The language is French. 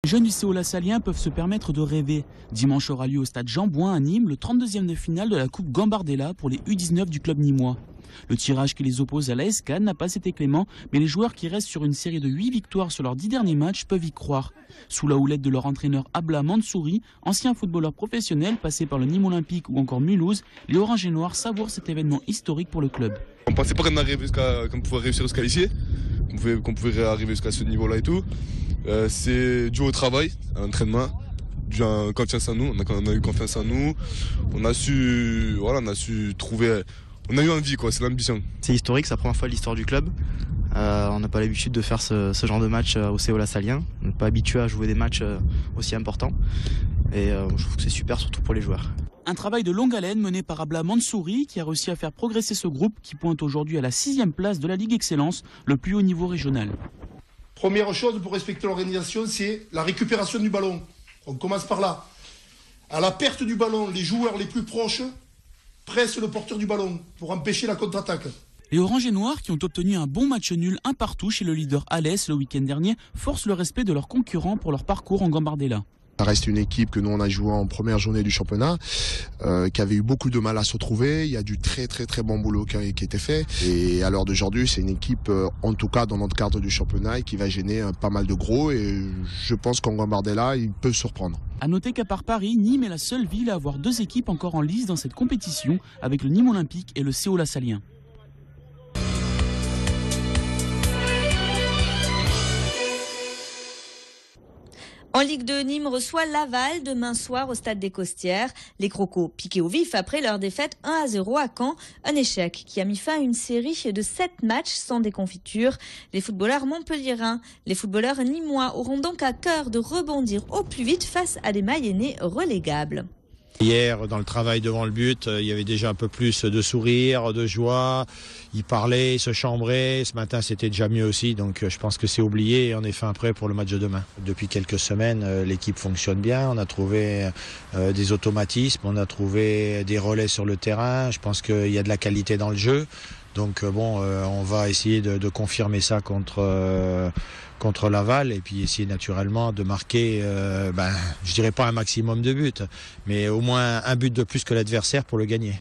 Les jeunes du CO Lassalien peuvent se permettre de rêver. Dimanche aura lieu au stade Jean-Bouin à Nîmes le 32e de finale de la Coupe Gambardella pour les U19 du club nîmois. Le tirage qui les oppose à l'AS Cannes n'a pas été clément, mais les joueurs qui restent sur une série de 8 victoires sur leurs 10 derniers matchs peuvent y croire. Sous la houlette de leur entraîneur Abla Mansouri, ancien footballeur professionnel passé par le Nîmes Olympique ou encore Mulhouse, les Orange et Noirs savourent cet événement historique pour le club. On ne pensait pas qu'on pouvait réussir jusqu'à ici, qu'on pouvait arriver jusqu'à ce niveau-là et tout. C'est dû au travail, à l'entraînement, dû à confiance en nous. On a eu confiance en nous. On a su trouver. On a eu envie, quoi. C'est l'ambition. C'est historique, c'est la première fois de l'histoire du club. On n'a pas l'habitude de faire ce genre de match au CO Lassalien. On n'est pas habitué à jouer des matchs aussi importants. Et je trouve que c'est super, surtout pour les joueurs. Un travail de longue haleine mené par Abla Mansouri qui a réussi à faire progresser ce groupe qui pointe aujourd'hui à la 6e place de la Ligue Excellence, le plus haut niveau régional. Première chose pour respecter l'organisation, c'est la récupération du ballon. On commence par là. À la perte du ballon, les joueurs les plus proches pressent le porteur du ballon pour empêcher la contre-attaque. Les Orange et Noirs, qui ont obtenu un bon match nul 1 partout chez le leader Alès le week-end dernier, forcent le respect de leurs concurrents pour leur parcours en Gambardella. Ça reste une équipe que nous on a joué en première journée du championnat, qui avait eu beaucoup de mal à se retrouver. Il y a du très bon boulot qui a été fait. Et à l'heure d'aujourd'hui, c'est une équipe, en tout cas dans notre cadre du championnat, qui va gêner pas mal de gros. Et je pense qu'en Gambardella, ils peuvent surprendre. A noter qu'à part Paris, Nîmes est la seule ville à avoir 2 équipes encore en lice dans cette compétition, avec le Nîmes Olympique et le CO Lassalien. En Ligue 2, Nîmes reçoit Laval demain soir au stade des Costières. Les Crocos piqués au vif après leur défaite 1-0 à Caen. Un échec qui a mis fin à une série de 7 matchs sans déconfiture. Les footballeurs montpelliérains, les footballeurs nîmois auront donc à cœur de rebondir au plus vite face à des Mayennais relégables. Hier, dans le travail devant le but, il y avait déjà un peu plus de sourire, de joie. Ils parlaient, ils se chambraient. Ce matin, c'était déjà mieux aussi. Donc, je pense que c'est oublié et on est fin prêt pour le match de demain. Depuis quelques semaines, l'équipe fonctionne bien. On a trouvé des automatismes, on a trouvé des relais sur le terrain. Je pense qu'il y a de la qualité dans le jeu. Donc, on va essayer de confirmer ça contre Laval et puis essayer naturellement de marquer, je dirais pas un maximum de buts, mais au moins un but de plus que l'adversaire pour le gagner.